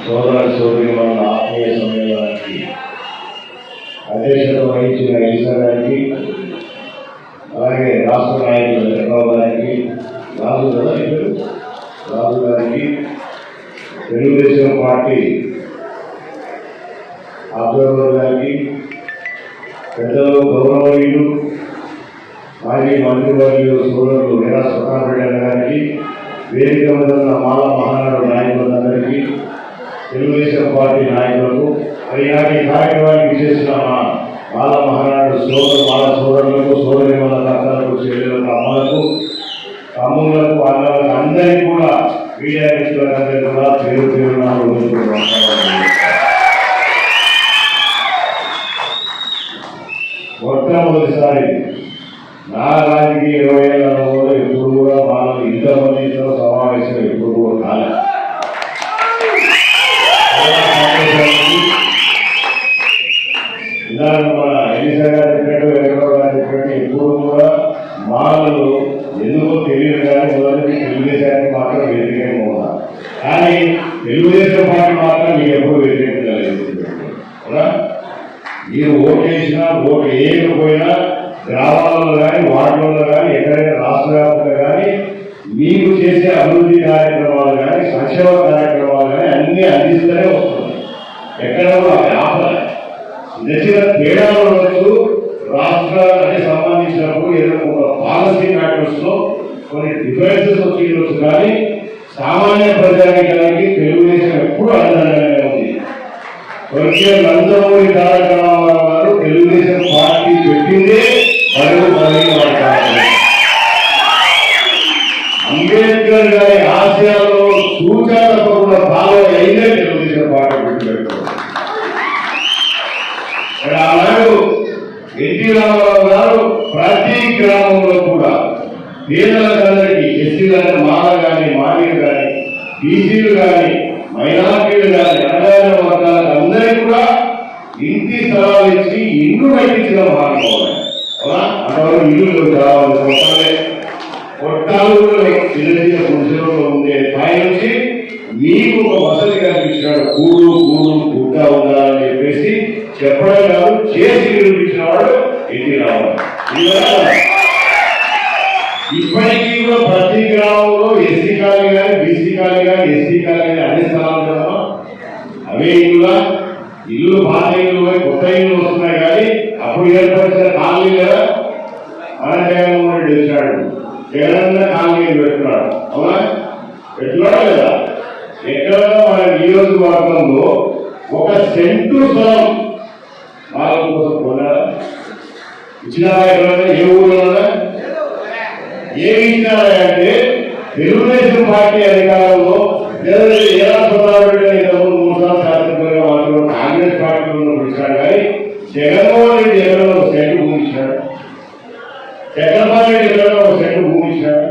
సోదర సోదరీమణుల ఆత్మీయ సమ్మేళనానికి అధ్యక్షత వహించిన ఈసా గారికి, అలాగే రాష్ట్ర నాయకులు చంద్రబాబు గారికి, రాజు గారికి, తెలుగుదేశం పార్టీ అబ్జర్వర్ గారికి, పెద్దలు గౌరవనీయులు మాజీ మంత్రివర్యులు సోదరులు వీరా సుఖారెడ్డి గారికి, వేదిక మీద ఉన్న మాల మహానాడు నాయకులందరికీ, తెలుగుదేశం పార్టీ నాయకులకు, ఈనాటి కార్యక్రమానికి విశేషించిన మాల మహానాడు మాల సోదరులకు, సోదరిమణుల కర్తలకు, చెల్లెలకు, అమ్మలకు, తమ్ముళ్లకు, అన్నలకు అందరికీ కూడా మీడియా మిత్రులందరికీ కూడా పేరు పేరున మొట్టమొదటిసారి నా రాజకీయ 20 ఏళ్ళ అనుభవంలో ఎప్పుడు కూడా మనం ఇంతమందితో సమావేశం ఎప్పుడు కూడా కాలేదు. మన ఎలిసా గారు చెప్పినట్టు, వెంకటరావు గారు చెప్పినట్టు ఎప్పుడు కూడా మాలలు ఎందుకో తెలియదు కానీ మొదటి తెలుగుదేశానికి మాత్రం వ్యతిరేకంగా ఉన్నారు. కానీ తెలుగుదేశం పార్టీ మాత్రం మీకు ఎప్పుడు వ్యతిరేకంగా లేదు. మీరు ఓటు వేసినా ఓటు వేయకపోయినా గ్రామాలలో కానీ వార్డులలో కానీ ఎక్కడైనా రాష్ట్ర వ్యాప్తంగా కానీ మీకు చేసే అభివృద్ధి కార్యక్రమాలు కానీ సంక్షేమ కార్యక్రమాలు కానీ అన్నీ అందిస్తూనే వస్తుంది. ఎక్కడ కూడా ఆపలేదు. చిన్న తేడాలు ఉండొచ్చు. రాష్ట్రానికి సంబంధించినప్పుడు ఏదైనా పాలసీ మ్యాటర్స్ లో కొన్ని డిఫరెన్సెస్ వచ్చి కానీ సామాన్య ప్రజానికానికి తెలుగుదేశం ఎప్పుడు అండగానే ఉంది. వచ్చే నందమూరి తారక రామారావు గారు తెలుగుదేశం పార్టీ పెట్టిందే అంబేద్కర్ గారి ఆశయాల్లో సూచన తప్పకుండా ఫాలో అయిందే తెలుగుదేశం పార్టీ పెట్టుకుంటారు. ఆనాడు ఎన్టీ రామారావు గారు ప్రతి గ్రామంలో కూడా పేదలందరికీ, ఎస్సీ కానీ, మాల కానీ, మాదిగలు కానీ, బీసీలు కానీ, మైనార్టీలు కానీ, అణగారిన వర్గాలకు అందరికీ కూడా ఇంటి స్థలాలు ఇచ్చి ఇల్లు కట్టించిన భాగం. అంతవరకు ఇల్లు కావాలి, కొట్టాలు చిన్న చిన్న పురుషులలో ఉండే స్థాయి నుంచి మీకు ఒక వసతి కల్పించినాడు. కూడు గుడ్డ ఉండాలని చెప్పేసి చెప్పడం కాదు, చేసి నిరూపించిన వాడు ఎన్ని రావాలి. ఇప్పటికీ కూడా ప్రతి గ్రామంలో ఎస్సీ కాలనీ కానీ, బీసీ కాలనీ కానీ, ఎస్సీ కాలనీ కానీ అన్ని స్థలాలు కదా అవే ఇల్లు పాత ఇల్లు పోయి కొత్త ఇల్లు వస్తున్నాయి. కానీ అప్పుడు ఏర్పరిచిన కాలనీ కదా మన జగన్మోహన్ రెడ్డి వచ్చాడు, జగనన్న కాలనీలు పెట్టున్నాడు. అవునా? పెట్టున్నాడా లేదా? ఎక్కడ మన నియోజకవర్గంలో ఒక సెంటు స్థలం వాళ్ళ కోసం కొన్నారా? ఇచ్చినా? ఏ ఊళ్ళోనా? ఏమి ఇచ్చినారంటే తెలుగుదేశం పార్టీ అధికారంలో ఎలా సుధారెడ్డి 3 సార్లు శాసనసభ్యులుగా మాత్రం కాంగ్రెస్ పార్టీలో ఉన్నప్పుడు ఇచ్చాడు. కానీ జగన్మోహన్ రెడ్డి ఎక్కడో ఒక సెంటు భూమి ఇచ్చాడు, జగన్మోహన్ రెడ్డి ఎక్కడో ఒక సెంటు భూమి ఇచ్చాడు.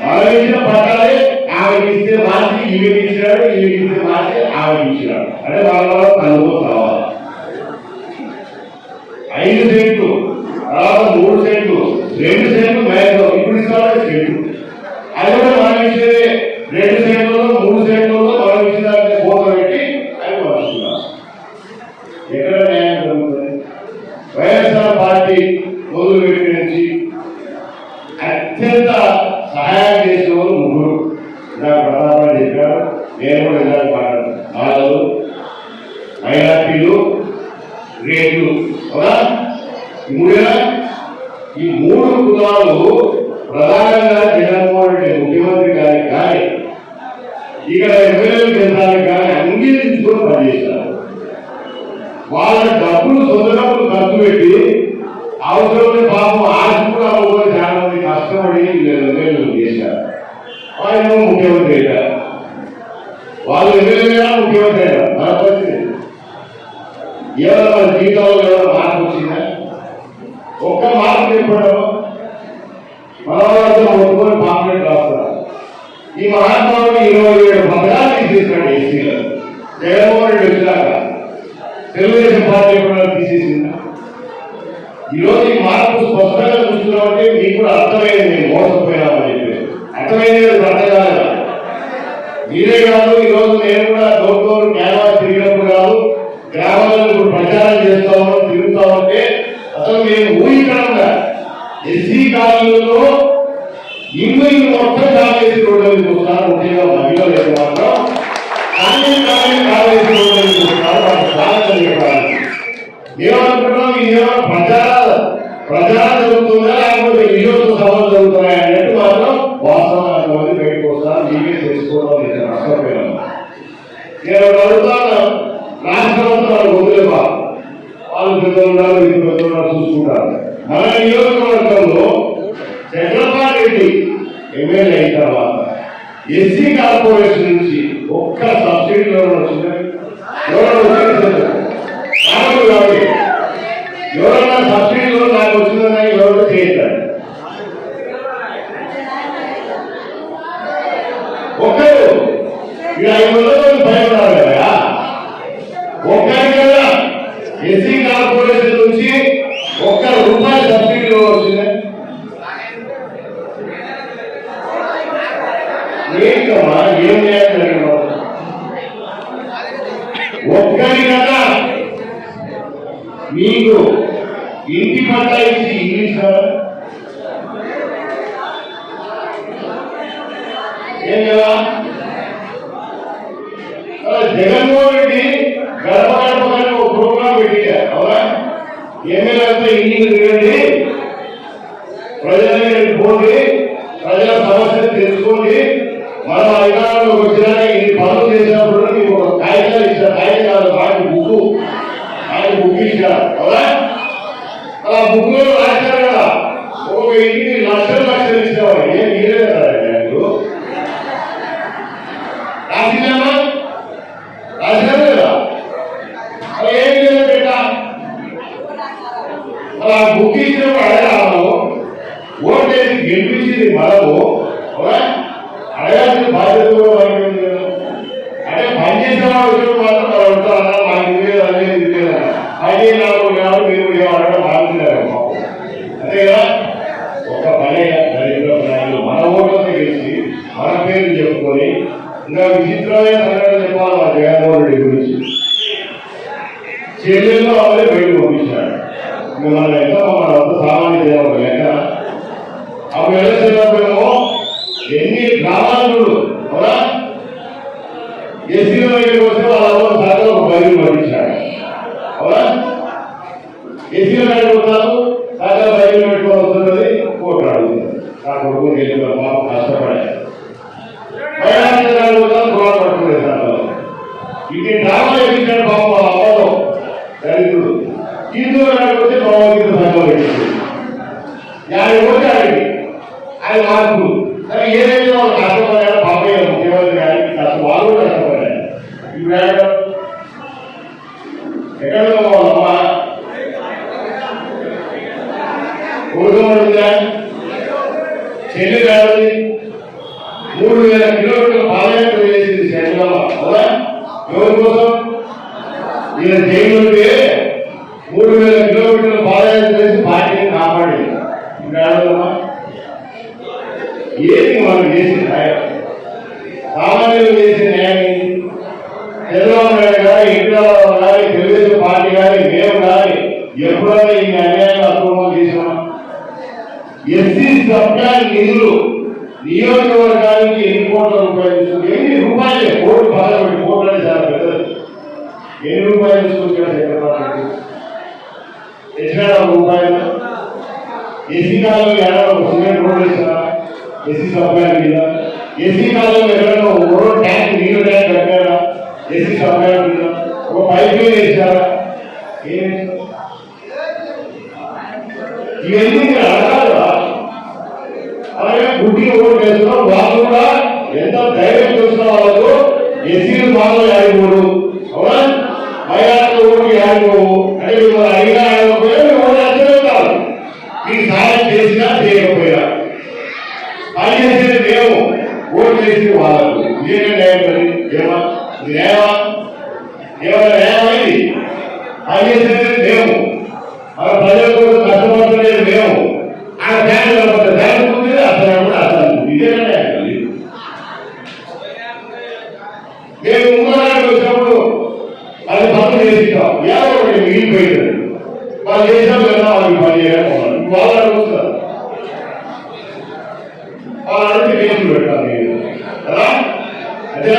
మనం ఇచ్చిన పట్టాలే ఆమెకి ఇస్తే మార్చి ఈమెకి ఇచ్చినాడు, ఈమెకి ఇస్తే మార్చి ఆమెకి ఇచ్చినాడు. అంటే వాళ్ళ అనుభవం కావాలి. 5 సెంట్లు, తర్వాత 3 సెంట్లు, 2 సెంట్లు మ్యాక్సిమం ఇప్పుడు ఇస్తామంటే సెంట్లు. అది కూడా మనం ఇచ్చేది 2 సెంట్లలో 3 సెంట్లలో మనం ఇచ్చేదాన్ని కోత పెట్టి అది పంచుతున్నాం. ఎక్కడ న్యాయం జరుగుతుంది? వైఎస్ఆర్ పార్టీ మొదలు పెట్టి నుంచి అత్యంత సహాయం చేసే వాళ్ళు 3. నాకు ప్రతాపం చెప్పారు, నేను కూడా ఇలాంటి మాట్లాడతాను. మాలలు, మైనార్టీలు, రేట్లు. ఈ 3 కులాలు ప్రధానంగా జగన్మోహన్ రెడ్డి ముఖ్యమంత్రి గారికి కానీ ఇక్కడ ఎమ్మెల్యేలు చేసానికి కానీ అంగీకరించుకొని పనిచేశారు. వాళ్ళ డబ్బులు సొంత డబ్బులు ఖర్చు పెట్టి అవసరమైన పాపం ఆశ కూడా అవ్వబోయి చాలా మంది కష్టపడి ఎమ్మెల్యేలు చేశారు. ఆయన ముఖ్యమంత్రి అయ్యారు, వాళ్ళు ఎమ్మెల్యేగా ముఖ్యమంత్రి అయ్యారు. మన పరిస్థితి ఏమైనా మన జీవితంలో ఏమైనా మార్పు వచ్చిందా? ఒక్క మార్పు చెప్పడం మన వాళ్ళతో ఒప్పుకొని పాంప్లెట్ రాస్తారు. ఈ మహాత్మావుని 27 పథకాలు తీసేసాడు ఎస్సీలో. జగన్మోహన్ రెడ్డి వచ్చాక తెలుగుదేశం పార్టీ ఎప్పుడైనా తీసేసిందా? ఈరోజు ఈ మార్పు స్పష్టంగా చూస్తున్నామంటే మీకు కూడా అర్థమైంది, మేము మోసపోయినామని చెప్పి. అర్థమైంది అర్థం కాలేదా? మీరే కాదు, ఈరోజు నేను కూడా డోర్ నేను అడుగుతాను, రాష్ట్రం అంతా వాళ్ళు వదిలేవా, వాళ్ళు పెద్దలు ఇది పెద్దలు చూసుకుంటారు. మన నియోజకవర్గంలో చంద్రబాబు రెడ్డి ఎమ్మెల్యే అయిన తర్వాత ఎస్సీ కార్పొరేషన్ నుంచి ఒక్క సబ్సిడీలో వచ్చిందని ఎవరన్నా సబ్సిడీలో నాకు వచ్చిందని ఎవరు చేస్తారు? ఒక్కరు 500 భయపడాలి కదా. ఒక్కరి కదా ఎస్సీ కార్పొరేషన్ నుంచి ₹1 సబ్సిడీలో వచ్చిందని ఏంటమ్మా, ఏం చేయాలి? ఒక్కరి కదా మీకు ఇంటి పట్టా ఇచ్చి ఇంగ్లీష్ ఏం కదా. జగన్మోహన్ రెడ్డి గడప గడప ఒక ప్రోగ్రాం పెట్టిగా, అవునా? ఎమ్మెల్యేలతో ఇంటికి తిరగండి, ప్రజలని పోండి, ప్రజల సమస్యలు తెలుసుకోండి, మనం అధికారంలోకి వచ్చినాక ఇది పనులు చేసినప్పుడు మీకు ఒక కాగితాలు ఇచ్చారు, కాగితాలు వాటి బుక్ ఇచ్చారు, అవునా? అలా బుక్ లో రాశారు కదా, ఒక ఇంటికి లక్షలు ఇచ్చేవారు. ఏం మీరే కదా రాసిందమ్మా, రాశారు కదా. అలా ఏం లేదు బిడ్డ, అలా బుక్ ఇచ్చినప్పుడు అడగాము, ఓటేసి గెలిపించింది మనము, అవునా? అడగాల్సిన బాధ్యత కూడా మనకి కదా. అంటే పనిచేసిన వాళ్ళు మాత్రం మనం ఉంటారా, మాకు ఇది లేదు అనేది ఇది లేదా, పని నాకు మీరు ఏమడడం బాగుంటున్నారు అంతే కదా. ఒక పని దరిద్ర నాయకులు మన ఓట్లతో గెలిచి మన పేరు చెప్పుకొని ఇంకా విచిత్రమైన సంఘటన చెప్పాలి మా జగన్మోహన్ రెడ్డి గురించి. చెల్లెల్లో అవే బయటకు పంపించాడు. ఇంకా మనం ఎంత మనంత సామాన్య సేవలు లెక్క అప్పుడు ఎలా సేవకులేమో ఎన్ని గ్రామాలు అవునా ఎస్సీల దగ్గరికి వస్తే వాళ్ళ సార్లు ఒక బయలు పంపించాడు, అవునా? ఎస్సీల దగ్గర ఉంటారు, సార్లు బయలు పెట్టుకొని వస్తున్నది కోట్లు అడుగుతుంది. నా కొడుకు తెలియదు మాకు కష్టపడాలి, బయలు గోడ పట్టుకునే సార్లు ఇది డ్రామాలు ఎక్కించాడు బాబు. మా అమ్మలో దళితుడు హిందువుల దగ్గరికి వస్తే భగవద్గీత సంఘం పెట్టింది, 50 ఓట్లు అడిగి ఆయన మార్పులు. సరే ఏదైతే వాళ్ళు కష్టపడ్డారో బాబాయ్ ముఖ్యమంత్రి గారికి వాళ్ళు కష్టపడ్డారు. ఇప్పుడు ఎక్కడ వాళ్ళమ్మ కొడుకుందా చెల్లి కాదు 3000 కిలోమీటర్ల పాదయాత్ర చేసింది శనిలమ్మ, అవునా? ఎవరి కోసం? ఈయన జైలు ఉంటే 3000 కిలోమీటర్ల పాదయాత్ర చేసి పార్టీని కాపాడింది. ఇప్పుడు ఏది మనం చేసిన న్యాయం, సామాన్యులు చేసిన న్యాయం. చంద్రబాబు నాయుడు కానీ ఇంద్రబాబు కానీ తెలుగుదేశం పార్టీ కానీ మేము కానీ ఎప్పుడైనా ఈ అన్యాయంగా అక్రమం చేసామా? ఎస్సీ సబ్ప్లాన్ నిధులు నియోజకవర్గానికి ఎన్ని కోట్ల రూపాయలు, ఎన్ని రూపాయలే కోట్లు బాగా పెట్టి కోట్లు అంటే చాలా పెద్దది. ఎన్ని రూపాయలు తీసుకొచ్చాడు చంద్రబాబు నాయుడు? తెచ్చినాడు రూపాయలు. ఎస్సీ కాలంలో ఏడాది సిమెంట్ రోడ్లు వేసారా ఎస్సీ సబ్ప్లాన్ మీద? ఎస్సీ కాలంలో ఎక్కడైనా ఓ ట్యాంక్ నీళ్ళు ట్యాంక్ కట్టారా ఎస్సీ సబ్ప్లాన్ మీద? ఒక పైప్ లైన్ వేసారా? ఏం ఇవన్నీ మీరు అడగాలా? అలాగే గుడ్డిగా ఓటు వేస్తున్నాం, వాళ్ళు కూడా ఎంత ధైర్యం చూసిన వాళ్ళకు ఎస్సీలు బాగా ఆడిపోడు, అవునా? మైనార్టీ ఓటు ఆడిపోవు అంటే మిమ్మల్ని అడిగినా ఆడకపోయినా మీరు ఓటు అర్థమే కాదు. మీకు సహాయం చేసినా చేయకపోయినా పని చేసేది మేము, ఓటు చేసేది వాళ్ళకు. ఇదేనా న్యాయం? ఏమా న్యాయమా? ఏమైనా న్యాయమైంది? పని చేసేది మేము, మన ప్రజల కోసం కష్టపడుతున్నది మేము. ఆయన బ్యాంకు కనపడితే బ్యాంకు ఉంటుంది, అసలు కూడా అసలు ఇదేనా న్యాయం? మేము ముందరానికి వచ్చినప్పుడు అది పనులు చేసిస్తాం, ఏదో మిగిలిపోయింది వాళ్ళు చేసినా లేదా వాళ్ళకి పని చేయకపోవాలి. వాళ్ళు అడుగుతారు, వాళ్ళు అడిగితే కేసులు పెట్టాలి కదా. అదే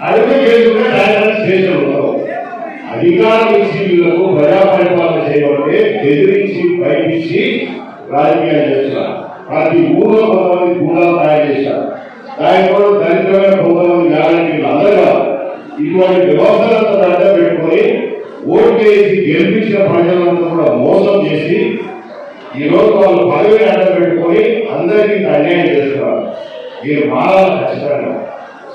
అడిగితే కేసులు స్టేషన్ ఉంటాం. అధికారం ఇచ్చి వీళ్ళకు ప్రజా పరిపాలన చేయబడితే బెదిరించి భయపించి రాజకీయాలు చేస్తున్నారు. ప్రతి ఊళ్ళో కొంతమంది గూడాలు తయారు చేశారు. దాని కూడా దరిద్రమైన కొంతమంది గ్యారంటీలు అందరూ ఇటువంటి వ్యవస్థలంతా అడ్డ పెట్టుకొని ఓటు వేసి గెలిపించిన ప్రజలంతా కూడా మోసం చేసి ఈ రోజు వాళ్ళు పదవిని అడ్డ పెట్టుకొని అందరికీ అన్యాయం చేస్తున్నారు. మీరు మారాలి ఖచ్చితంగా.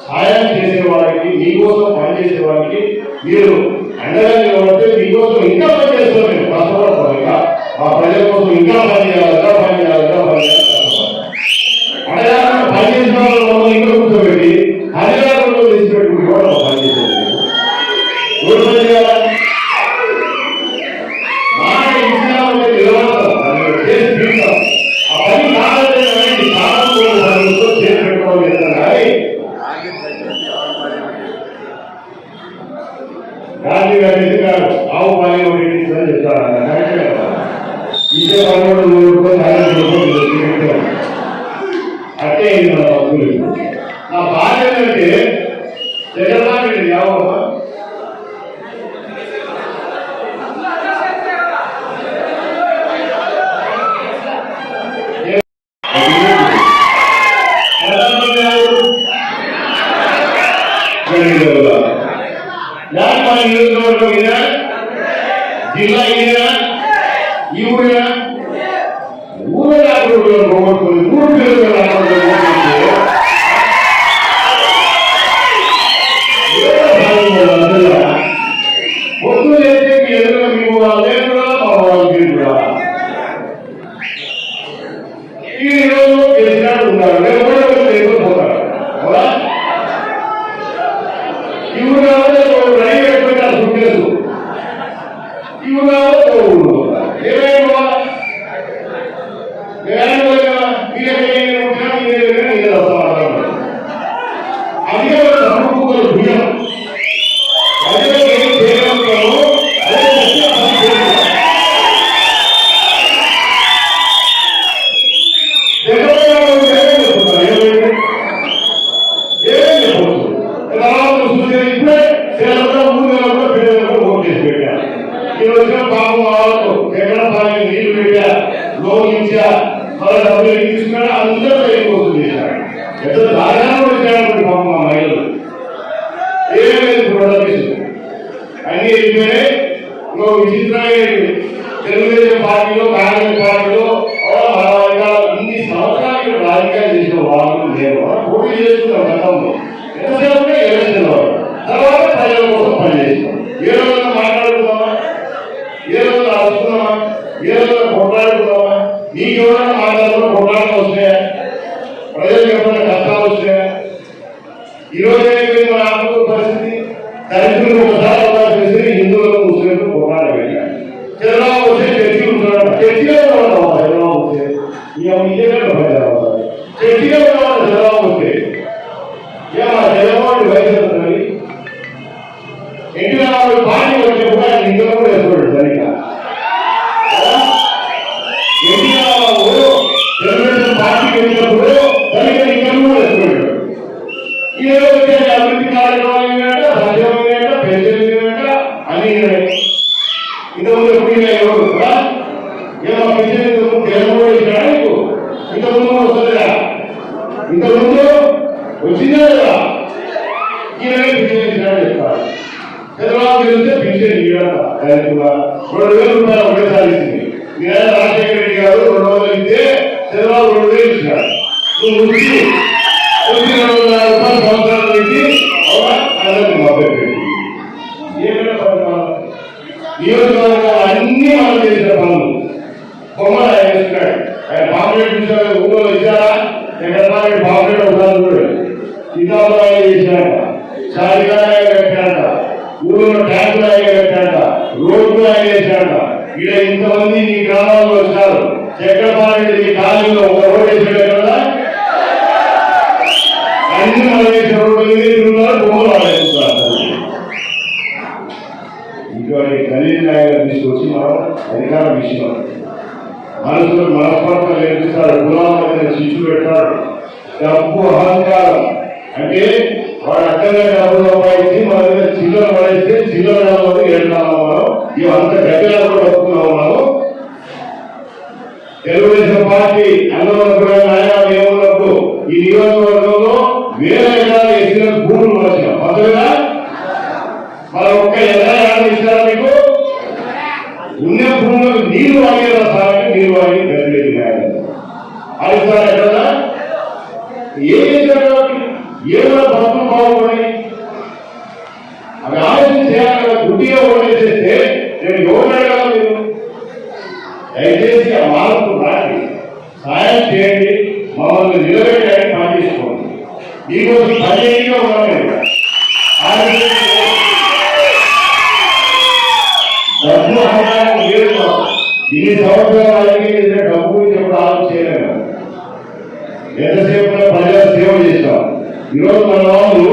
సాయం చేసే వారికి, మీకోసం పనిచేసే వారికి మీరు అండగా నిలబడితే మీకోసం ఇంకా పని చేస్తాం. మేము కష్టపడతాం. ఇంకా మా ప్రజల కోసం ఇంకా పని చేయాలి, పని చేయాలి, పని చేయాలి. అడగా పని చేసిన వాళ్ళు ఇంకా కూర్చోబెట్టి అధికారంలో తెచ్చిపెట్టుకుంటే కూడా పని చేసేది పని చేయాలి. మాట ఇచ్చినామంటే నిలబడతాం, చేసి తీరుతాం. ఆ పని కాదంటే చేసి పెట్టుకోవడం చేస్తాం. కానీ గాంధీ గారి గారు ఆవు పాలి అని చెప్తారు. ఇదే అంటే ఇది మన భక్తులు. నా బాధ ఏంటంటే జగన్మోహన్ రెడ్డి యావమ్మా నియోజకవర్గం ఇదా, జిల్లా ఇదా, ఈ ఊరినా, ఊరు రాకుండా పోగొట్టుకుంది. ఊరు పేరు రాకుండా పొద్దు చేస్తే మీ ఎదురుగా మీకు లేదు కూడా మా వాళ్ళకి కూడా ఈ రోజు గెలిచినట్టు ఉన్నారు. రేపు కూడా లేకపోతారు. అవునా? ఈ ఊరు రైలు ఎక్కడ సుఖేసు ఈ ఊరు ఏమైనా అదే సమకూరు భుజం అదే చేయగలుగుతాము. అదే ఇప్పుడే ఓటు చేసి పెట్టారు. ఈ రోజున పాపం వాళ్ళకు ఎక్కడ పని నీళ్లు పెట్టా, లోన్ ఇచ్చా, మళ్ళీ డబ్బులు తీసుకున్నా అందరూ బయటకు వసూలు చేశారు. ఎంత దారుణంగా వచ్చాడు పాపం మా మహిళలు. ఏమేమి ప్రొడక్షన్ అన్ని వెళ్ళిపోయినాయి. ఇంకో విచిత్రమైన తెలుగుదేశం పార్టీలో, కాంగ్రెస్ పార్టీలో ఇన్ని సంవత్సరాలు రాజకీయాలు చేసిన వాళ్ళు లేరు. పోటీ చేస్తున్నారు గతంలో ఎంతసేపు ఎలక్షన్ తర్వాత ప్రజల కోసం పనిచేస్తాం. ఏ రోజున మాట్లాడుతున్నామా, ఏ రోజున అరుస్తున్నామా, ఏ రోజున కొట్లాడుతున్నామా? నీకు ఎవరైనా మాట్లాడుతున్నా కొట్లాడలు వస్తాయా? ప్రజలకు ఎవరైనా కష్టాలు వస్తాయా? ఈ రోజు అయిపోయింది మన ఆంధ్రప్రదేశ్ పరిస్థితి. దళితులు ఒకసారి అవకాశం ఇస్తే హిందువులకు ముస్లింలకు కొట్లాడ పెట్టాలి. చంద్రబాబు వస్తే చర్చిలు ఉంటున్నాడు. చర్చిలో ఉన్నాడు చంద్రబాబు వస్తే చర్చిలో ఉన్నాడు చంద్రబాబు వస్తే ఏమా చంద్రబాబు వయసు ఎన్టీఆర్ పార్టీ వచ్చినప్పుడు ఆయన ఇంట్లో కూడా వేసుకోడు సరిగ్గా. ఎన్టీఆర్ తెలుగుదేశం పార్టీకి వచ్చినప్పుడు సరిగ్గా ఇంట్లో కూడా వేసుకోడు. ఈ రోజు వచ్చే అభివృద్ధి కార్యక్రమాలు ఏంటంటే సంక్షేమం ఏంటంటే పెన్షన్ ఏంటంటే అన్ని ఇంతకుముందు ఎప్పుడు ఎవరు ఏమో పెన్షన్ ఇంతకుముందు తెలంగాణ ఇచ్చినాడా నీకు? ఇంతకుముందు వస్తుందా? ఇంతకుముందు వచ్చిందా లేదా? ఈయన పెన్షన్ ఇచ్చినాడు చెప్తారు. చంద్రబాబు గెలిస్తే పెన్షన్ ఇవ్వడం 2,000 రూపాయలు ఒకటేసారి ఇచ్చింది. నేను రాజశేఖర రెడ్డి గారు 200 ఇస్తే చంద్రబాబు 2,000 ఇచ్చినాడు. నువ్వు వచ్చి 2,200 రూపాయలు సంవత్సరాలు పెట్టి అందరికి మొదలు పెట్టి ఏమైనా పరిపాలన నియోజకవర్గం అన్ని మనం చేసిన పనులు బొమ్మలు ఆయన వేస్తున్నాడు. ఆయన పాంప్లెట్ చూసారు, ఊళ్ళో ఇచ్చారా? ఎక్కడ పాంప్లెట్ ఒకసారి చూడండి. సీతాఫలం ఆయన చేసినాక, చారిగా పెట్టాక, ఊళ్ళో ట్యాంకులు ఆయన పెట్టాక, రోడ్లు ఆయన వేసాక, ఇక్కడ ఇంతమంది ఈ గ్రామాల్లో వచ్చారు. చక్రపాణి కాలంలో ఒక రోడ్ వేసాడు కదా, అన్ని మనం వేసిన రోడ్లు బొమ్మలు ఆడేస్తున్నారు. ఇటువంటి గలీజ్ నాయకులు తీసుకొచ్చి మనం అధికార విషయం మనసులో మనస్పర్ధలు నేర్పిస్తాడు. గులామైన శిశు పెడతాడు. డబ్బు అహంకారం అంటే వాడు అడ్డంగా డబ్బులు సంపాదించి మన దగ్గర చిల్లర పడేస్తే చిల్లర వెళ్తాము. మనం ఇవంత గట్టిగా కూడా వస్తున్నాము. మనం తెలుగుదేశం పార్టీ అన్నవరం నాయకులు ఏమన్నప్పుడు ఈ నియోజకవర్గంలో 1,000 ఎకరాలు వేసిన భూములు వచ్చిన పదవిగా గుడ్డిగా ఓటేసేస్తే నేను ఎవరు అడగాలి? మీరు దయచేసి ఆ మార్పు రాండి, సాయం చేయండి, మమ్మల్ని నిలబెట్టడానికి పనిచేసుకోండి. మీకోసం పనిగా ఉన్నాను. డబ్బు అవడానికి లేదు. ఇన్ని సంవత్సరాలకి డబ్బు గురించి ఎప్పుడు ఆలోచన చేయలేము. ఎంతసేపు ప్రజల సేవ చేస్తాం. ఈరోజు మన వాళ్ళు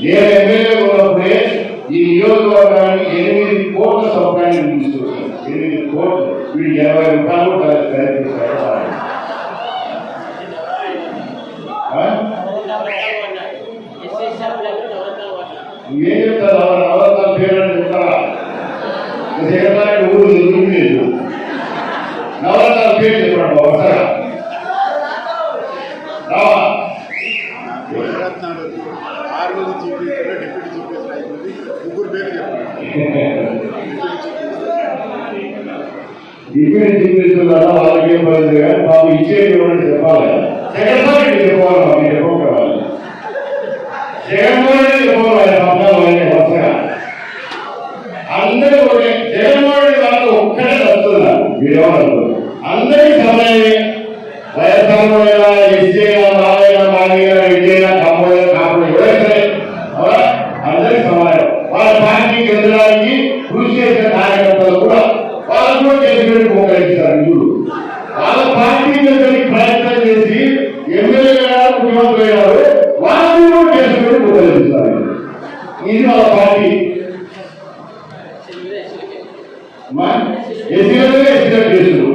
నేను ఎమ్మెల్యే ఉన్నప్పుడే ఈ నియోజకవర్గానికి 8 కోట్ల సౌకర్యాన్ని తీసుకొచ్చాను. 8 కోట్లు. వీడు 80 రూపాయలు ఏం చెప్తారు? నవరత్నాల పేరు చెప్తారా? జగన్ ఊరు లేదు. నవరత్నాల పేరు చెప్పండి ఒకసారి. డిప్యూటీ చీఫ్ మినిస్టర్ వాళ్ళకే పడింది కానీ బాబు ఇచ్చేది ఎవరైనా చెప్పాలి. జగన్మోహన్ రెడ్డి చెప్పాలి, మాకు చెప్పవాలి. జగన్మోహన్ రెడ్డి చెప్పాలి. పంపాలి వరుసగా అందరూ ఒకటే. జగన్మోహన్ రెడ్డి వాళ్ళు ఒక్కడే వస్తున్నారు. మీరేమన్నారు? అందరికీ సమయమే. వైఎస్ఆర్ ఎస్సీ నారాయణ మాదిగ రెడ్డి కమ్మయ్య కాపుడు ఎవరైతే అందరికీ సమానం. వాళ్ళ పార్టీకి ఎదగడానికి కృషి చేసిన కార్యకర్తలు కూడా వాళ్ళు కూడా చేసుకుని మోకరిస్తారు. ఇందులో వాళ్ళ పార్టీ ప్రయత్నం చేసి ఎమ్మెల్యే గారు ముఖ్యమంత్రి గారు వాళ్ళు కూడా చేసుకుని మోకరిస్తారు. ఇది వాళ్ళ పార్టీ. ఎస్సీలో చేస్తున్నారు.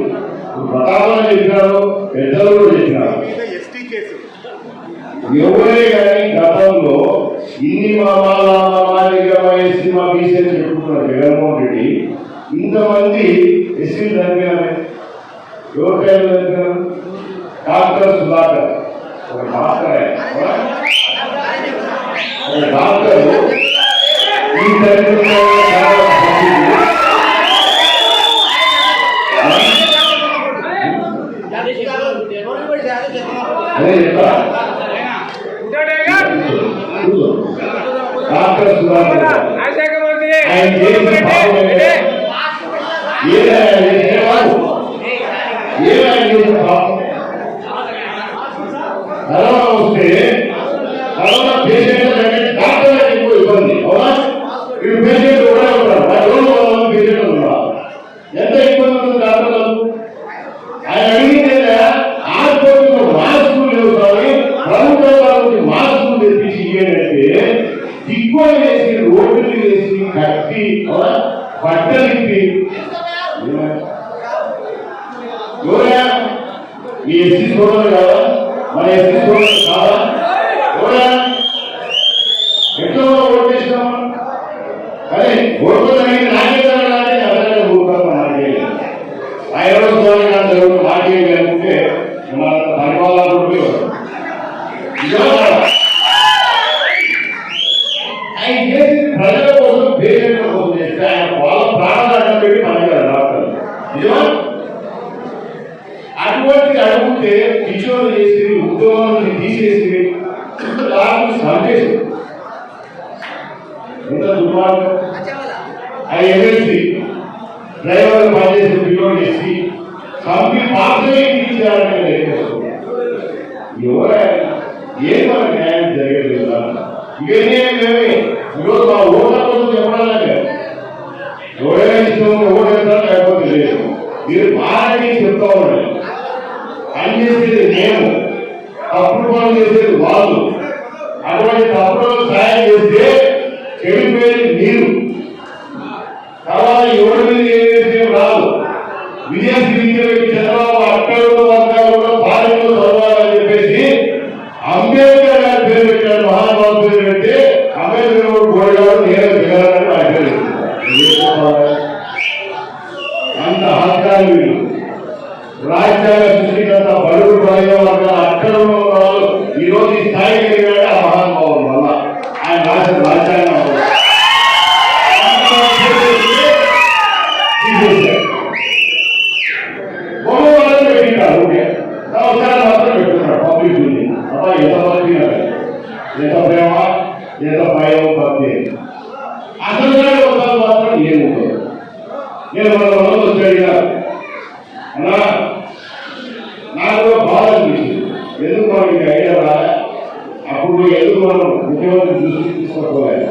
ప్రతాపం చెప్పినారు, పెద్దలు కూడా చెప్పినారు. ఎవరే కానీ గతంలో ఇన్ని సినిమా బీసీని చెప్పుకుంటున్నారు జగన్మోహన్ రెడ్డి. ఇంతమంది ఎస్సీలు చదివారు. ఎవరు పేరు చదివారు? డాక్టర్ సుధాకర్, ఒక డాక్టర్. ఒక డాక్టర్ ఈ డాక్టర్ సుధాకర్ ఆయన కరోనా వస్తే కరోనా పేషెంట్ డాక్టర్ ఎక్కువ ఇబ్బంది. అవునా? ఇప్పుడు పేషెంట్ కూడా ఉంటారు. పేషెంట్ ఉన్నారు. ఎంత ఇబ్బంది ఉంటుంది డాక్టర్లకు? ఆయన అడిగితే ఆసుపత్రిలో మాస్కులు లేవు కానీ ప్రభుత్వం మాస్కులు తెప్పించి ఏంటంటే దిక్కువ వేసి రోడ్లు వేసి కట్టి బట్టలు ఇప్పి ఎవరా మీ ఎస్సీ సోదరులు కాదా? మన ఎస్సీ సోదరులు కాదా? ఎవరా ఎట్లా ఓటు చేసినామా? అదే ఓట్లు అనేది నాణ్యతనే అందరికీ ఊరుతాం. ఆయన సోదరు మాట్లాడలేకుంటే మన పరిపాలన ఆయన చేసి ప్రజల కోసం పేరెంట్ల కోసం చేస్తే ఆయన వాళ్ళ ప్రాణాలు అడ్డం పెట్టి పనిచేయాలి డాక్టర్. నిజమా? అటువంటి అడుగుతే కిషోర్ చేసి ఉద్యోగాలను తీసేసి డాక్టర్ చంపేసి ఎంత దుర్మార్గం. ఆయన ఎమ్మెల్సీ డ్రైవర్లు పనిచేసి పిల్లోడు చేసి చంపి పాత్రలే తీసేయాలని ఎవరైనా ఏం మనకు న్యాయం జరగలేదు. ఇవన్నీ మేమే ఈరోజు మా ఓట్ల కోసం చెప్పడానికి ఎవరైనా ఇష్టం ఓటేస్తారు లేకపోతే లేదు. మీరు మారని చెప్తా ఉండాలి. పని చేసేది మేము, తప్పుడు పనులు చేసేది వాళ్ళు. అటువంటి తప్పుడు సాయం చేస్తే చెడిపోయేది మీరు. తర్వాత ఎవరి మీద ఏం చేస్తే రాదు. విదేశీ విద్యలోకి చంద్రబాబు అక్కలు వర్గాలు కూడా పాలనలో చదవాలని చెప్పేసి అంబేద్కర్ గారి పేరు పెట్టారు. మహానుభావు పేరు పెడితే అంబేద్కర్ గోడగారు నేను దిగాలని ఆచరిస్తున్నారు. అంత హత్యాలు వీళ్ళు. రాజ్యాంగ సృష్టికర్త బడుగు బలైన వర్గాల అక్కడ ఉన్న వాళ్ళు ఈరోజు ఈ స్థాయికి ఎదిగాడు ఆ మహానుభావుల వల్ల. ఆయన రాసిన రాజ్యాంగం పెట్టింటారు. ఒకసారి మాత్రం పెట్టుకున్నాడు పబ్లిక్ ఉంది. అబ్బా ఎంత భక్తి, ఎంత ప్రేమ, ఎంత భయం, భక్తి. అసలు వస్తాను మాత్రం ఏముండదు. నేను మన మనలో వచ్చాడు అన్నా, నాకు కూడా బాధ అనిపించింది. ఎందుకు మనకి ఐడియా రాలే, అప్పుడు ఎందుకు మనం ముఖ్యమంత్రి దృష్టికి తీసుకోవాలి.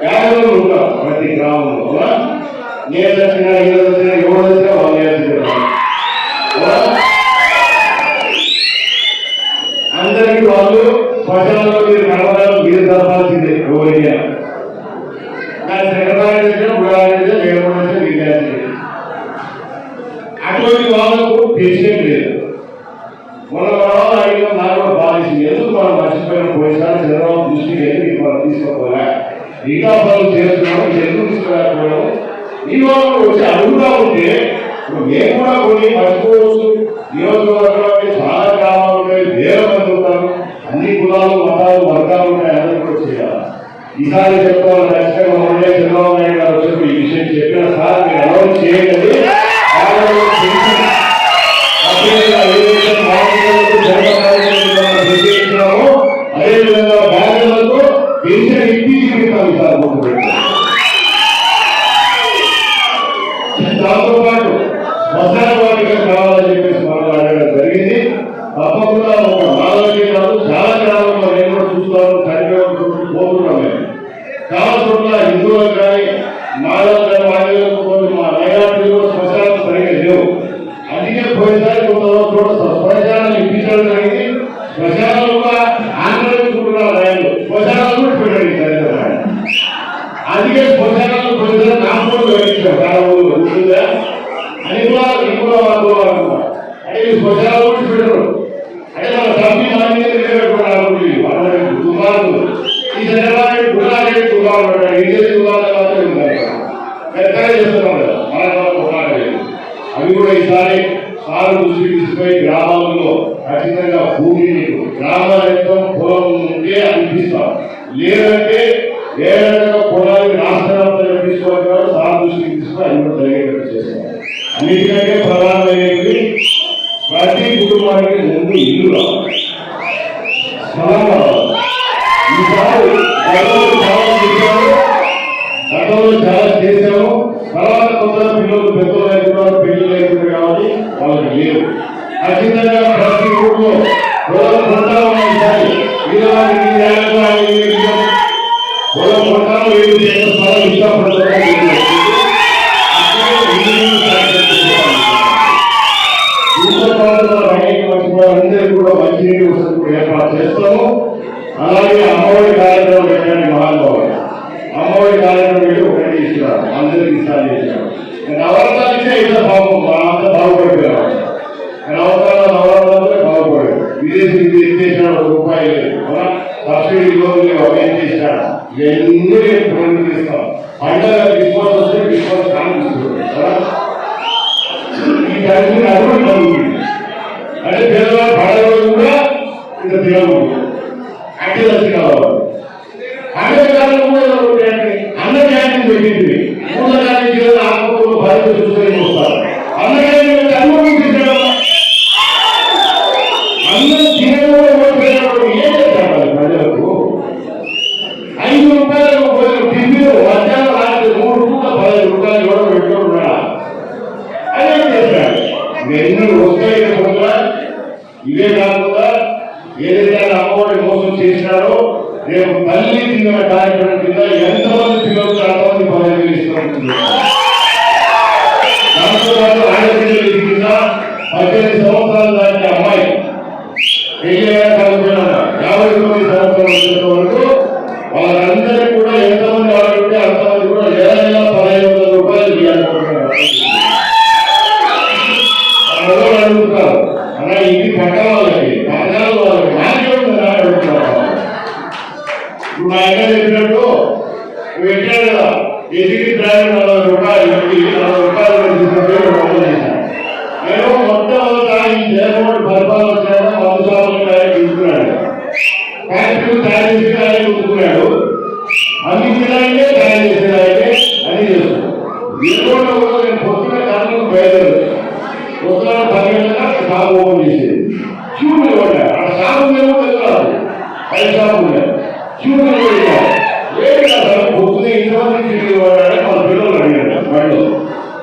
పేదలు ఉంటాం ప్రతి గ్రామంలో, నేను వచ్చినా ఎవరు వచ్చినా ఎవరు వచ్చినా వాళ్ళు అందరికీ వాళ్ళు శ్మశానంలో మీరు కడపడాలు మీరు తరపాల్సిందే. ఎవరైనా నాకు సెక్రటరీ గుడాలి లేకపోతే విద్యార్థి అటువంటి వాళ్ళకు పెన్షన్ లేదు. మన వాళ్ళు అడిగిన నాకు కూడా బాధించింది. ఎందుకు మనం మర్చిపోయిన పోయిసారి చంద్రబాబు దృష్టికి ఎందుకు మనం తీసుకోపోలే, ఇంకా పనులు చేస్తున్నాము, ఎందుకు తీసుకోలేకపోవడం. ఈ వాళ్ళు వచ్చి అడుగుతా ఉంటే మేము కూడా కొన్ని మర్చిపోవచ్చు. నియోజకవర్గంలో చాలా గ్రామాలు ఉంటాయి, వేల మంది ఉంటారు, అన్ని కులాలు మతాలు వర్గాలు ఉంటాయి, అందరూ కూడా చేయాలి. ఈసారి చెప్పుకోవాలి ఖచ్చితంగా ఉండే చంద్రబాబు నాయుడు గారు వచ్చి ఈ విషయం చెప్పిన సార్ మీరు అనౌన్స్ చేయండి. అదేవిధంగా బ్యాంకులతో పెన్షన్ ఇప్పించుకుంటాం సార్. దాంతో పాటు శ్మశాన వాటిక కావాలని చెప్పేసి మాట్లాడడం జరిగింది. తప్పకుండా ఒక నాలుగు కాదు చాలా గ్రామంలో నేను కూడా చూస్తాను, కార్యక్రమం పోతున్నాం. చాలా చోట్ల హిందువులకు కానీ మాధవులు కానీ వాళ్ళు మా మైనార్టీలు శ్మశానాలు సరిగ్గా లేవు. అందుకే పోయినసారి కొంత చోట శ్మశానాలు ఇప్పించడం జరిగింది. శ్మశానాలు కూడా ఆంధ్రప్రదేశ్ రైలు శ్మశానాలు కూడా పెట్టండి. అందుకే శ్మశానాలు పోయినసారి నామకూడదు వేయించారు కాలంలో ఉంటుందా అని కూడా ఇంకో అనుకున్నారు. అంటే శ్మశానాలు కూడా పెట్టరు. అంటే మన తమ్మి దుకాణాలు ఈ చంద్రబాబు గుడాలు దుకాణాలు పెట్టారు. ఇంటి దుకాణాలు మాత్రం పెద్దగా చేస్తున్నాం కదా, మన దుకాణాలు అవి కూడా ఈసారి సారు దృష్టి తీసుకుపోయి గ్రామాల్లో ఖచ్చితంగా భూమిని గ్రామాలతో పొలం ఉంటే అనిపిస్తాం, లేదంటే ఏ రకంగా పొలాన్ని రాష్ట్రాలు తీసుకోవాలి సారు దృష్టికి తీసుకుని అన్ని కూడా జరిగేటట్టు చేస్తాం. అన్నిటికంటే ప్రధానమైనది ప్రతి కుటుంబానికి ముందు ఇల్లు రావాలి, స్థలం కావాలి. ఈసారి గతంలో చాలా చేశాము. తర్వాత కొంత పిల్లలు పెద్దలు అవుతున్నారు, పెళ్లి అవుతున్నారు కాబట్టి వాళ్ళకి లేవు. ఖచ్చితంగా ప్రతి ఊళ్ళో పొలం కొంటాలు ఉన్నాయి. పొలం కొంటాలు స్థలం ఇష్టపడతారు. అందరికీ కూడా మంచినీటి వసతి ఏర్పాటు చేస్తాము. అలాగే అమ్మఒడి కార్యక్రమం పెట్టండి. మహానుభావుడు అమ్మఒడి కార్యక్రమం పెట్టి ఒకటి ఇస్తున్నారు, అందరికి ఇస్తాను చేశారు. నవరత్నాలు ఇచ్చే ఇంత అంతా బాగుపడిపోయారు. నవరత్నాలు బాగుపడారు. విదేశీ విదేశాలు రూపాయలు లేదు, సబ్సిడీ లోన్లు అవేం చేశారు. ఇవన్నీ ఇస్తాం. పండుగ డిస్పోజ్ వస్తే డిస్పోజ్ కానిస్తున్నారు. ఈ టైంని అటువంటి జరుగుతుంది. అంటే పేదవాళ్ళు పండుగ కూడా ఇంత తినవు అంటే దర్శి కావాలి. పండుగ కాలంలో కూడా అన్న క్యాంటీన్ పెట్టింది. మూల క్యాంటీన్ ఆకుకూరలు భారత చూసుకొని వస్తారు. అన్న క్యాంటీన్ అనుభవించారు. అన్నం తినడం ఏం చేస్తారు ప్రజలకు? 5 రూపాయలకు టిఫిన్ మధ్యాహ్నం రాత్రి 3 రూపాయలు 10 రూపాయలు కూడా పెట్టుకుంటున్నా. అదే చేశారు. ఎన్నో వస్తాయి కూడా. ఇవే కాకుండా ఏదైతే అమ్మఒడి మోసం చేసినారో రేపు తల్లి తిన్న కార్యక్రమం కింద ఎంతమంది పిల్లలు అంతమంది 15,000 ఇస్తున్నారు. దాంతో పాటు ఆడపిల్లలు కింద 18 సంవత్సరాల దాటి అమ్మాయి పెళ్లి 59 సంవత్సరాలు వచ్చేంత వరకు వాళ్ళందరికీ కూడా ఎంతమంది ఆడుతుంటే అంతమంది కూడా 1500 రూపాయలు ఇవ్వాలనుకుంటున్నారు. అడుగుతారు అలా ఇది పట్టణ వాళ్ళకి పట్టణాలు వాళ్ళకి నాకేముంది అడుగుతున్నారు. ఇప్పుడు మా ఎక్కడ చెప్పినట్టు పెట్టాడు కదా, ఎదిగి డ్రైవర్ 40 రూపాయలు 40 రూపాయలు చేశాను. నేను మొత్తం ఈ జగన్మోహన్ పరిపాలన వచ్చాక వంశాలను తీసుకున్నాడు. ఫ్యాక్టరీలు తయారు చేసి ఆయన ఉంచుకున్నాడు. అన్ని జిల్లాలకే తయారు చేసేదానికి అన్ని చేస్తున్నాడు. ఎన్నో కూడా నేను పొద్దున కాలంలో బయలుదేరు పొద్దున 10 గంటలకు షాప్ ఓపెన్ చేసేది. క్యూ నిలబడ్డా ఆ షాపు మేము వెళ్ళాలి. 5 షాపు ఉన్నాయి, క్యూ నిలబడి ఇంతమంది మన పిల్లలు అడిగారు వాళ్ళు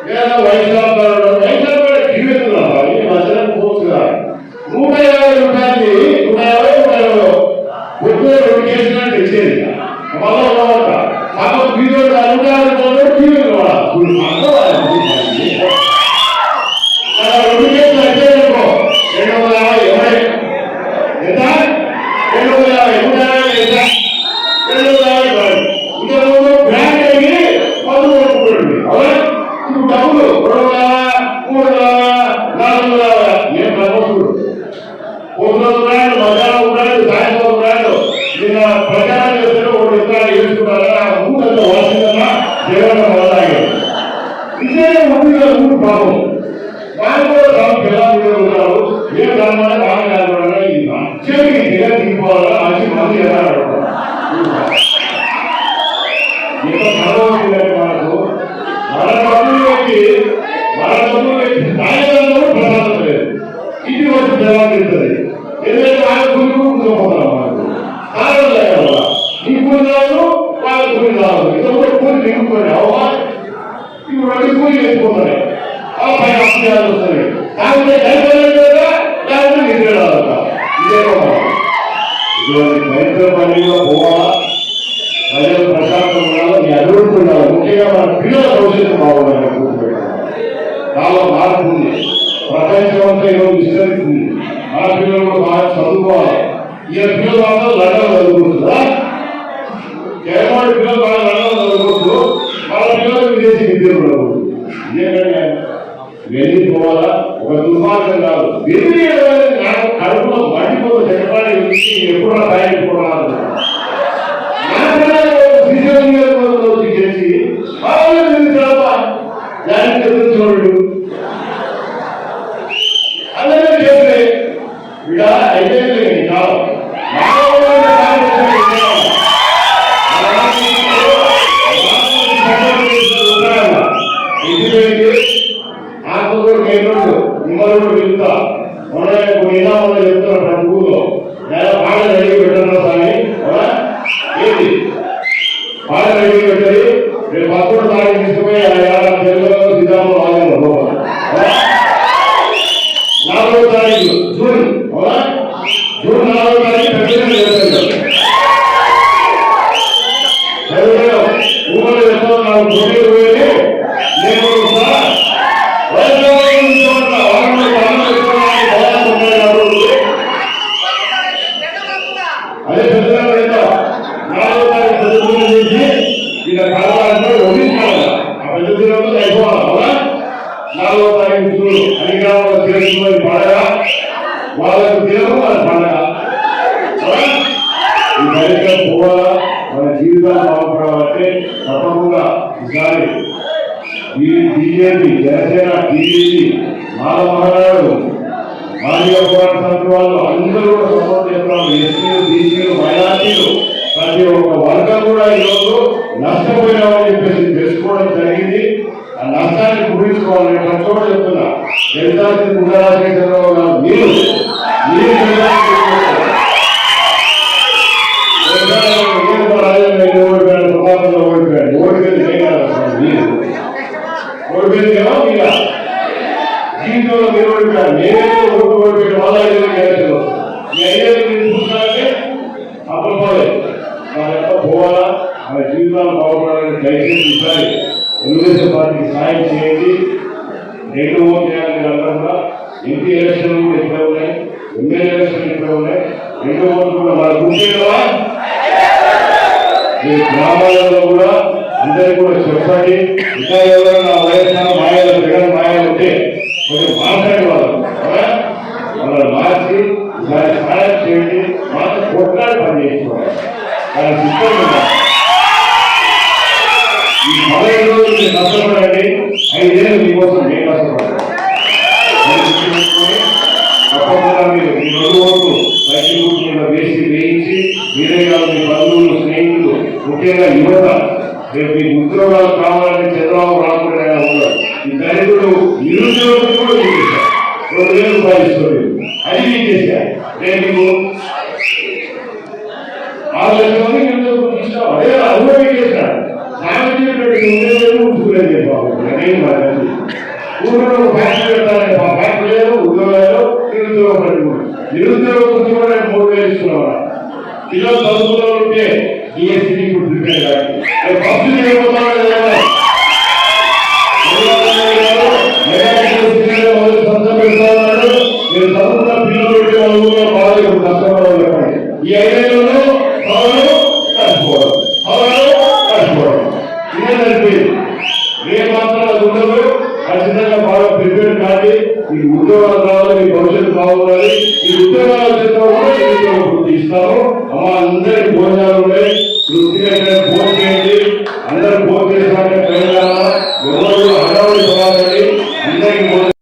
ఏదైనా వయసు పోతున్నా 150 రూపాయలు పొద్దున 2 కేసులు తెచ్చేది మళ్ళా మాకు వీడియో 150 టీవీ 2 కేసులు వచ్చేదనుకో 250 ఎవరే ఎంత 250 ఇంతకుముందు బ్రాండ్ అయ్యి 10 కొనుక్కుంటుంది అవునా ఇప్పుడు డబ్బులు 2,000, 3,000, 4,000 ఏం ప్రభుత్వుడు పొద్దున బ్రాండ్ మధ్యాహ్నం బ్రాండ్ సాయంత్రం బ్రాండ్ నిన్న ప్రచారం చేస్తే 1 ఇతరాలు వేసుకుంటారా ఊరంతా వాసిందన్నా జగన్ మొదలాగారు నిజంగా ఊరు పాపం వాళ్ళు కూడా తమ పిల్లలు ఉన్నారు ఏ కారణంగా కారణంగా ఇది అత్యధిక జగన్ దిగిపోవాలా అది మంది ఎలా ఇంత చదవలేదు మనకు మన డబ్బులు పెట్టి నాయకులందరూ ప్రశాంతం లేదు ఇది వచ్చి జవాబిస్తుంది ఎందుకంటే ఆయన గురి కూర్చోపోతాం మనకు కారణం లేదు కదా ఈ కూలి రాదు వాళ్ళ కూలి రాదు ఇంకొక కూలి దిగుతుంది అవా ఇప్పుడు 2 కూలి వేసుకుంటాయి ఆ పైన అప్పు వస్తుంది కాకపోతే లేకపోతే నిద్ర రాదు ఇదే ఇటువంటి దరిద్ర పనిలో పోవాలా ప్రజలు ప్రశాంతం ఉండాలి మీ అభివృద్ధి ఉండాలి ముఖ్యంగా మన పిల్లల భవిష్యత్తు బాగుండాలని గుర్తుపెట్టాలి చాలా మార్పు ఉంది ప్రపంచం అంతా ఈరోజు విస్తరిస్తుంది మన పిల్లలు కూడా బాగా చదువుకోవాలి ఈ పిల్లలు అందరూ లండన్ చదువుకుంటుందా జగన్మోహన్ పిల్లలు బాగా లండన్ చదువుకుంటూ వాళ్ళ పిల్లలు విదేశీ విద్యలు ఉండకూడదు ఇదేంటంటే వెళ్ళిపోవాలా ఒక దుర్మార్గం కాదు వెళ్ళి నాకు కడుపులో మండిపోతే చెప్పాలి ఎప్పుడు తయారైపోవాలి చేసి దానికి చూడు అందరూ చేస్తే ఇక అయిపోయింది కాలం మిమ్మల్ని వెళ్తా మొన్న చెప్తున్నా ప్రభుత్వంలో నేను పాట రెడీ పెట్టాను కానీ ఏంటి పాట రెడీ పెట్టాలి రేపు 11 తారీఖు తీసుకుపోయి తెలుగులో సిద్ధాంతం రాజు 4వ తారీఖు జూన్ 4వ తారీఖు ఊళ్ళో చెప్తా నాకు పోటీలు పోయి నేను అదే పెద్ద 4వ తారీఖు చేసి ఇలా కాలంలో వదిలించాలి ఆ పెద్ద దినంలో అయిపోవాలి అవునా 4వ తారీఖు అధికారంలో తీసుకుని పండగ వాళ్ళకు దినము వాళ్ళ పండగ ఈ కార్యక్రమం పోవాలా మన జీవితాలు బాగుపడాలంటే తప్పకుండా ఈసారి బీజేపీ జనసేన టీడీపీ మాల మహానాడు మాదిగ పోరాట సమితి వాళ్ళు అందరూ కూడా సపోర్ట్ చేస్తున్నారు ఎస్సీలు బీసీలు మైనార్టీలు ప్రతి ఒక్క వర్గం కూడా ఈరోజు నష్టపోయినామని చెప్పేసి తెలుసుకోవడం జరిగింది ఆ నష్టాన్ని పూరించుకోవాలని ప్రతి చోట చెప్తున్నా ఎల్దాల్సిన గుండరాజేశ్వరరావు గారు మీరు ఓడిపోయాడు ఓడిపోయాడు ఓడిపోయింది కదా ఇలా జీవితంలో మీరు ఓడిపోయారు నేనైతే ఓడిపోయిన వాళ్ళ మీ ఐదేళ్ళు చూస్తున్నారంటే అప్పపోలేదు మన యొక్క పోవాలా మన జీవితాలు బాగుపడాలని దయచేసి ఈసారి తెలుగుదేశం పార్టీకి సాయం చేయండి 2 ఓట్లు చేయాలి అందరూ కూడా ఎంపీ ఎలక్షన్లు కూడా ఇప్పుడే ఉన్నాయి ఎమ్మెల్యే ఎలక్షన్లు ఇప్పుడే ఉన్నాయి 2 ఓట్లు కూడా మన గుర్తేవా మీ గ్రామాలలో కూడా అందరికీ కూడా చెప్పండి ఇంకా ఎవరైనా వైఎస్ఆర్ మాయాలు జగన్ మాయాలు ఉంటే కొంచెం మాట్లాడే వాళ్ళని మార్చి దాన్ని సహాయం చేయండి మాకు కొట్లాడి పని చేసుకోవాలి దాని సిద్ధం ఈ 15 రోజులు మీరు కష్టపడండి 5 ఏళ్ళు మీకోసం నేను కష్టపడతాను తప్పకుండా మీరు ఈ 2 ఓట్లు సైకిల్ గుర్తు మీద వేయించి మీరే కాదు మీ బంధువులు స్నేహితులు ముఖ్యంగా యువత రేపు మీకు ఉద్యోగాలు కావాలని చంద్రబాబు రాకుండా ఉన్నాడు ఈ దళితుడు నిరుద్యోగులు కూడా చూపిస్తారు 2,000 రూపాయలు ఇస్తుంది అది మీకు చేశారు రేపు 6 లక్షల మంది నిరుద్యోగులు ఇష్టం అదే అనుభవం చేశాడు ఉంచుకునేది బాబు ఊళ్ళో ఫ్యాక్టరీ పెట్టాలి ఫ్యాక్టరీ లేదు ఉద్యోగాలు నిరుద్యోగ పట్టుకుని నిరుద్యోగ కూడా 3,000 ఇస్తున్నాం పిల్లలు చదువులో ఉంటే డిఎస్సీ ఇప్పుడు ప్రిపేర్ కాదు ఫస్ట్ చేయబోతున్నాడు మీరు చదువుకున్న పిల్లలు ఉంటే వాళ్ళ ఊళ్ళో బాగా కష్టపడాలి చెప్పండి ఈ 5 ఏళ్లలో కష్టపోవడం కష్టపోవడం ఇదే సరిపోయింది రేపు మాత్రం అది ఉండదు ఖచ్చితంగా బాగా ప్రిపేర్ కాదు మీకు ఉద్యోగాలు రావాలి మీ భవిష్యత్తు బాగుండాలి ఈ ఉద్యోగాలు చేస్తాము ఇస్తాము అమ్మ అందరికి భోజనాలు ఉన్నాయి వృత్తిగా భోజనం చేయండి అందరూ భోజనం చేసినాక